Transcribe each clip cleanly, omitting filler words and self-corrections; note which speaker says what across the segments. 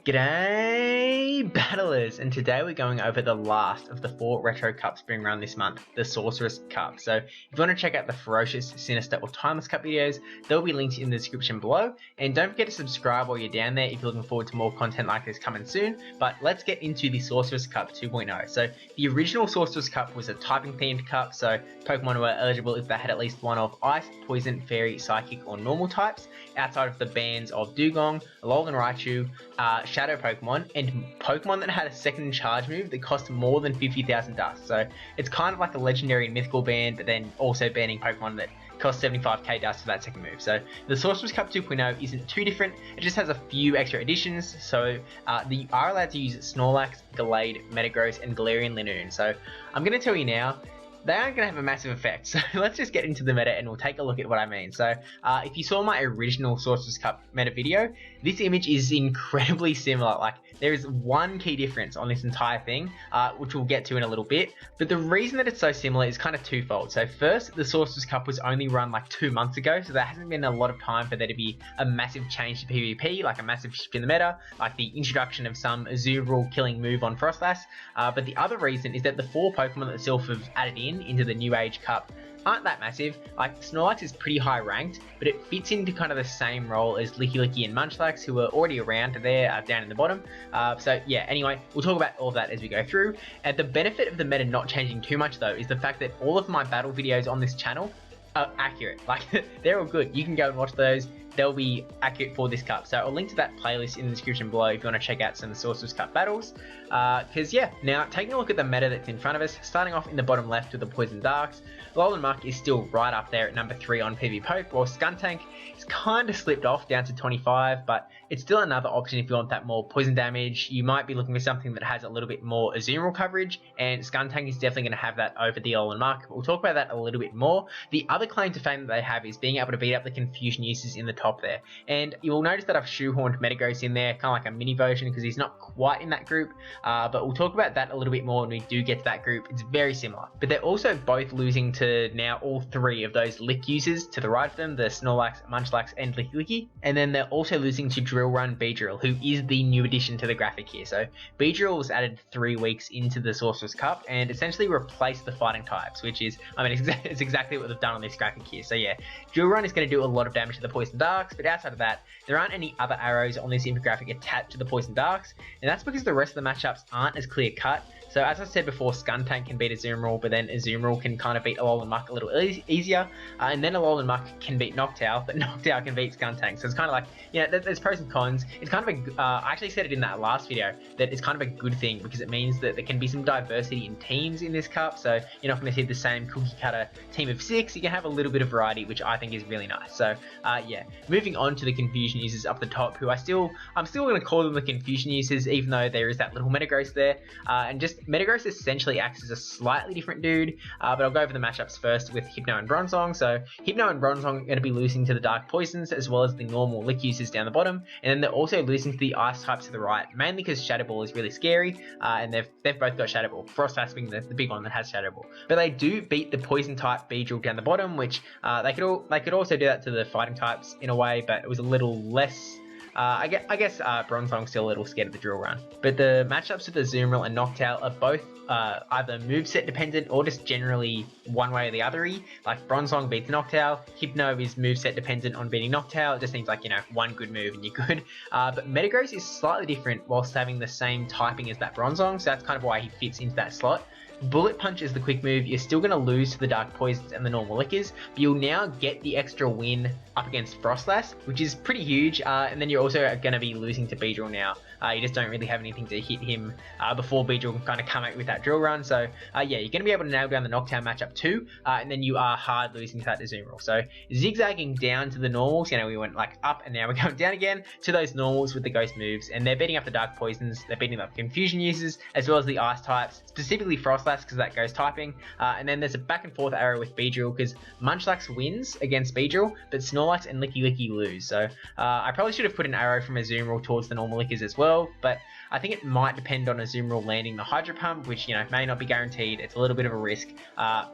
Speaker 1: G'day battlers, and today we're going over the last of the 4 retro cups being run this month, the Sorceress Cup. So if you want to check out the Ferocious, Sinister or Timeless Cup videos, they'll be linked in the description below, and don't forget to subscribe while you're down there if you're looking forward to more content like this coming soon. But let's get into the Sorceress Cup 2.0. So the original Sorceress Cup was a typing themed cup, so Pokemon were eligible if they had at least one of Ice, Poison, Fairy, Psychic or Normal types, outside of the bans of Dugong, Alolan Raichu, Shadow Pokemon, and Pokemon that had a second charge move that cost more than 50,000 dust. So it's kind of like a legendary and mythical ban, but then also banning Pokemon that cost 75k dust for that second move. So the Sorceress Cup 2.0 isn't too different, it just has a few extra additions. So you are allowed to use Snorlax, Gallade, Metagross, and Galarian Linoone. So I'm going to tell you now, they aren't going to have a massive effect, so let's just get into the meta and we'll take a look at what I mean. So if you saw my original Sorceress Cup meta video, this image is incredibly similar. Like, there is one key difference on this entire thing, which we'll get to in a little bit, but the reason that it's so similar is kind of twofold. So first, the Sorceress Cup was only run like 2 months ago, so there hasn't been a lot of time for there to be a massive change to PvP, like a massive shift in the meta, like the introduction of some Azumarill killing move on Froslass. But the other reason is that the 4 Pokemon that Silph have added into the New Age Cup aren't that massive. Like, Snorlax is pretty high ranked, but it fits into kind of the same role as Lickilicky and Munchlax, who are already around there down in the bottom. So yeah, anyway, we'll talk about all of that as we go through. And the benefit of the meta not changing too much though is the fact that all of my battle videos on this channel are accurate. Like, they're all good. You can go and watch those. They'll be accurate for this cup. So I'll link to that playlist in the description below if you want to check out some of the Sorceress Cup battles. Because yeah, now taking a look at the meta that's in front of us, starting off in the bottom left with the Poison Darks, Alolan Muck is still right up there at number 3 on PvPoke, while Skuntank is kind of slipped off down to 25, but it's still another option if you want that more poison damage. You might be looking for something that has a little bit more Azumarill coverage, and Skuntank is definitely going to have that over the Alolan Muck. We'll talk about that a little bit more. The other claim to fame that they have is being able to beat up the Confusion uses in the top there, and you will notice that I've shoehorned Metagross in there, kind of like a mini version, because he's not quite in that group, but we'll talk about that a little bit more when we do get to that group. It's very similar, but they're also both losing to now all 3 of those Lick users to the right of them, the Snorlax, Munchlax, and Lickilicky, and then they're also losing to Drill Run Beedrill, who is the new addition to the graphic here. So Beedrill was added 3 weeks into the Sorceress Cup and essentially replaced the fighting types, which is, I mean, it's exactly what they've done on this graphic here. So yeah, Drill Run is going to do a lot of damage to the Poison Darks, but outside of that, there aren't any other arrows on this infographic attached to the Poison Darks, and that's because the rest of the matchups aren't as clear cut. So as I said before, Skuntank can beat Azumarill, but then Azumarill can kind of beat Alolan Muck a little easier, and then Alolan Muck can beat Noctowl, but Noctowl can beat Skuntank. So it's kind of like, you know, there's pros and cons. It's kind of a, I actually said it in that last video, that it's kind of a good thing, because it means that there can be some diversity in teams in this cup, so you're not going to see the same cookie cutter team of 6, you can have a little bit of variety, which I think is really nice. So yeah, moving on to the Confusion users up the top, who I'm still going to call them the Confusion users, even though there is that little Metagross there, and just Metagross essentially acts as a slightly different dude, but I'll go over the matchups first with Hypno and Bronzong. So Hypno and Bronzong are going to be losing to the Dark Poisons as well as the normal Lick users down the bottom, and then they're also losing to the Ice types to the right, mainly because Shadow Ball is really scary, and they've both got Shadow Ball, Froslass being the big one that has Shadow Ball. But they do beat the Poison type Beedrill down the bottom, which they could also do that to the fighting types in a way, but it was a little less. I guess Bronzong's still a little scared of the Drill Run. But the matchups with Azumarill and Noctowl are both either moveset dependent or just generally one way or the other. Like, Bronzong beats Noctowl, Hypno is moveset dependent on beating Noctowl. It just seems like, you know, one good move and you're good. But Metagross is slightly different whilst having the same typing as that Bronzong, so that's kind of why he fits into that slot. Bullet Punch is the quick move. You're still going to lose to the Dark Poisons and the normal Lickers, but you'll now get the extra win up against Froslass, which is pretty huge, and then you're also going to be losing to Beedrill now. You just don't really have anything to hit him before Beedrill can kind of come out with that Drill Run. So yeah, you're going to be able to nail down the Noctowl matchup too, and then you are hard losing to that Azumarill. So zigzagging down to the normals, you know, we went like up and now we're going down again to those normals with the Ghost moves, and they're beating up the Dark Poisons, they're beating up Confusion users, as well as the Ice types, specifically Froslass, Frostlass because that goes typing, and then there's a back and forth arrow with Beedrill because Munchlax wins against Beedrill, but Snorlax and Lickilicky lose. So I probably should have put an arrow from Azumarill towards the normal Lickers as well, but I think it might depend on Azumarill landing the Hydro Pump, which, you know, may not be guaranteed. It's a little bit of a risk.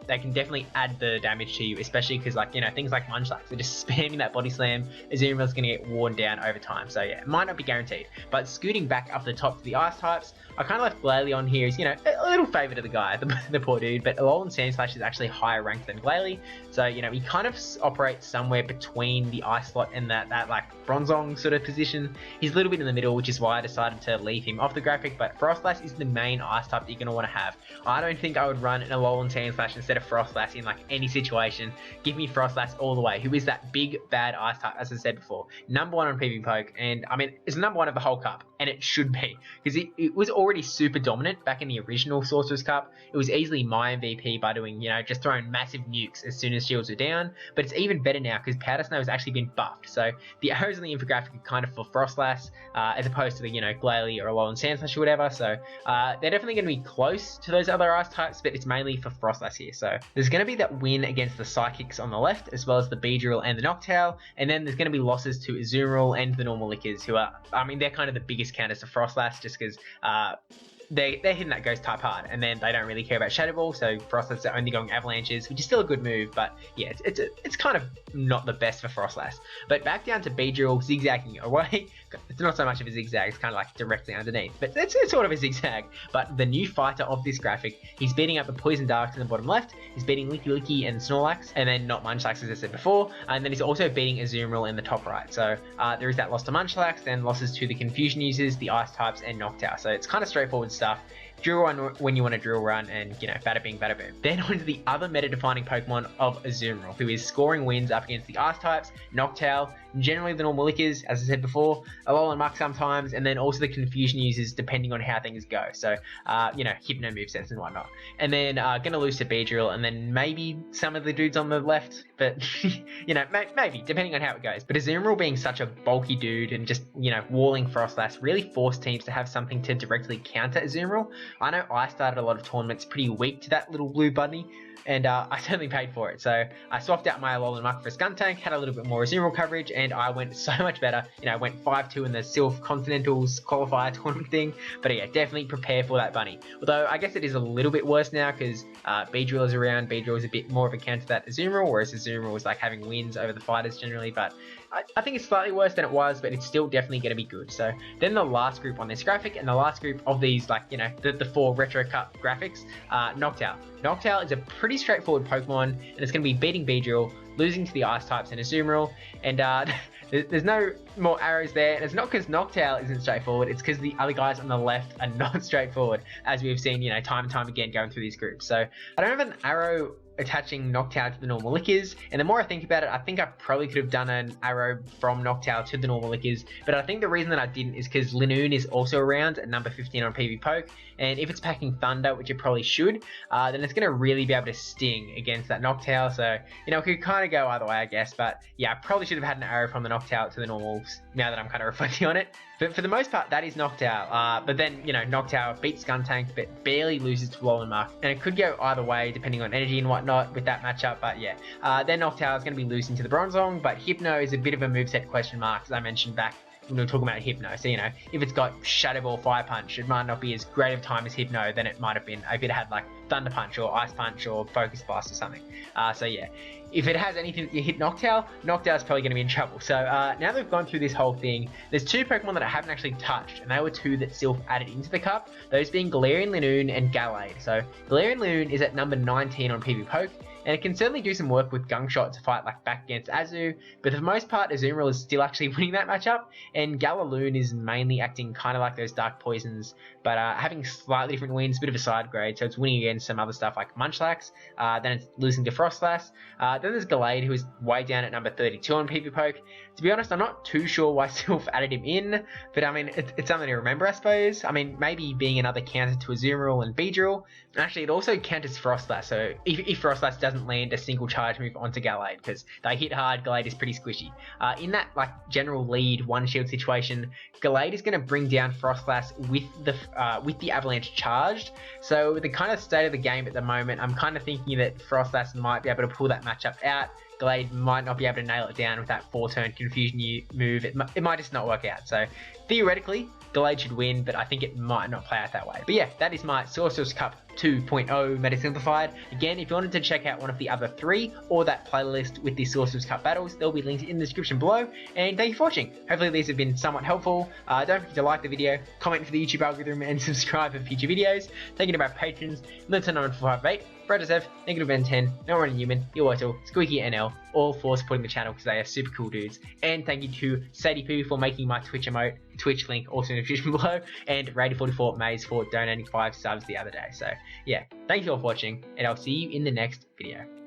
Speaker 1: They can definitely add the damage to you, especially because, like, you know, things like Munchlax are just spamming that Body Slam. Azumarill's going to get worn down over time. So, yeah, it might not be guaranteed. But scooting back up the top to the Ice types, I kind of left Glalie on here as, you know, a little favour to the guy, the poor dude. But Alolan Sandslash is actually higher ranked than Glalie. So, you know, he kind of operates somewhere between the Ice slot and that like, Bronzong sort of position. He's a little bit in the middle, which is why I decided to leave him off the graphic, but Frostlass is the main Ice type that you're going to want to have. I don't think I would run an Alolan Sandslash instead of Frostlass in like any situation. Give me Frostlass all the way, who is that big bad Ice type, as I said before. Number 1 on PvPoke, and I mean, it's number 1 of the whole cup, and it should be, because it was already super dominant back in the original Sorcerer's Cup. It was easily my MVP by doing, you know, just throwing massive nukes as soon as shields were down, but it's even better now because Powder Snow has actually been buffed. So the arrows in the infographic are kind of for Frostlass, as opposed to the, you know, Glalie or Alolan Sandslash or whatever. So they're definitely going to be close to those other Ice types, but it's mainly for Frostlass here. So there's going to be that win against the Psychics on the left, as well as the Beedrill and the Noctowl, and then there's going to be losses to Azumarill and the normal Lickers, who are, I mean, they're kind of the biggest counters to Frostlass, just because they're hitting that Ghost type hard, and then they don't really care about Shadow Ball, so Frostlass are only going Avalanches, which is still a good move, but yeah, it's kind of not the best for Frostlass. But back down to Beedrill, zigzagging away. It's not so much of a zigzag, it's kind of like directly underneath, but it's sort of a zigzag. But the new fighter of this graphic, he's beating up the Poison Darks in the bottom left, he's beating Lickilicky and Snorlax, and then not Munchlax, as I said before, and then he's also beating Azumarill in the top right. So there is that loss to Munchlax, then losses to the Confusion users, the Ice types, and Noctowl. So it's kind of straightforward stuff. Drill run when you want to drill run, and, you know, bada bing, bada boom. Then on to the other meta-defining Pokemon of Azumarill, who is scoring wins up against the Ice types, Noctowl, generally the normal Lickers, as I said before, Alolan Muck sometimes, and then also the Confusion users depending on how things go. So, you know, Hypno movesets and whatnot. And then gonna lose to Beedrill, and then maybe some of the dudes on the left, but, you know, maybe, depending on how it goes. But Azumarill being such a bulky dude and just, you know, walling Frostlass really forced teams to have something to directly counter Azumarill. I know I started a lot of tournaments pretty weak to that little blue bunny, and I certainly paid for it. So I swapped out my Alolan Muck for a Skuntank, had a little bit more Azumarill coverage, and I went so much better. You know, I went 5-2 in the Sylph Continentals qualifier tournament thing, but yeah, definitely prepare for that bunny. Although I guess it is a little bit worse now because Beedrill is around. Beedrill is a bit more of a counter to that Azumarill, whereas Azumarill is like having wins over the fighters generally, but I think it's slightly worse than it was, but it's still definitely going to be good. So then the last group on this graphic, and the last group of these, like, you know, the 4 Retro Cup graphics, Noctowl. Noctowl is a pretty straightforward Pokemon, and it's going to be beating Beedrill, losing to the Ice types and Azumarill, and there's no more arrows there, and it's not because Noctowl isn't straightforward, it's because the other guys on the left are not straightforward, as we've seen, you know, time and time again going through these groups. So I don't have an arrow attaching Noctowl to the normal Lickers, and the more I think about it, I think I probably could have done an arrow from Noctowl to the normal Lickers, but I think the reason that I didn't is because Linoone is also around at number 15 on PvPoke, and if it's packing Thunder, which it probably should, then it's going to really be able to sting against that Noctowl. So, you know, it could kind of go either way, I guess, but yeah, I probably should have had an arrow from the Noctowl to the normals, now that I'm kind of reflecting on it. But for the most part, that is Noctowl. But then, you know, Noctowl beats Skuntank, but barely loses to Alolan Muck. And it could go either way, depending on energy and whatnot with that matchup. But yeah, then Noctowl is going to be losing to the Bronzong. But Hypno is a bit of a moveset question mark, as I mentioned back when we were talking about Hypno. So, you know, if it's got Shadow Ball, Fire Punch, it might not be as great of time as Hypno than it might have been if it had like Thunder Punch or Ice Punch or Focus Blast or something. So yeah, if it has anything that you hit Noctowl, Noctowl's probably going to be in trouble. So now that we've gone through this whole thing, there's 2 Pokemon that I haven't actually touched, and they were 2 that Sylph added into the cup, those being Galarian Linoone and Gallade. So Galarian Linoone is at number 19 on PvPoke, and it can certainly do some work with Gunk Shot to fight like back against Azu, but for the most part, Azumarill is still actually winning that matchup, and Galaloon is mainly acting kind of like those Dark Poisons, but having slightly different wins, a bit of a side grade, so it's winning against some other stuff like Munchlax, then it's losing to Frostlass, then there's Gallade, who is way down at number 32 on PvPoke. To be honest, I'm not too sure why Sylph added him in, but I mean, it's something to remember, I suppose. I mean, maybe being another counter to Azumarill and Beedrill. Actually, it also counters Frostlass, so if Frostlass doesn't doesn't land a single charge move onto Gallade, because they hit hard. Gallade is pretty squishy. In that like general lead one shield situation, Gallade is going to bring down Frostlass with the Avalanche charged. So the kind of state of the game at the moment, I'm kind of thinking that Frostlass might be able to pull that matchup out. Gallade might not be able to nail it down with that 4-turn Confusion move. It might just not work out. So theoretically, Gallade should win, but I think it might not play out that way. But yeah, that is my Sorcerer's Cup 2.0 Meta Simplified. Again, if you wanted to check out one of the other 3 or that playlist with the Sorcerer's Cup battles, they'll be linked in the description below. And thank you for watching. Hopefully these have been somewhat helpful. Don't forget to like the video, comment for the YouTube algorithm, and subscribe for future videos. Thinking about patrons, Linton 9458, Brad Negative Ben10, No Running Human, Yourtle, Squeaky NL, all for supporting the channel because they are super cool dudes. And thank you to Sadie Poo for making my Twitch emote, Twitch link also in the description below, and Rady44 Maze for donating 5 subs the other day. So yeah, thank you all for watching, and I'll see you in the next video.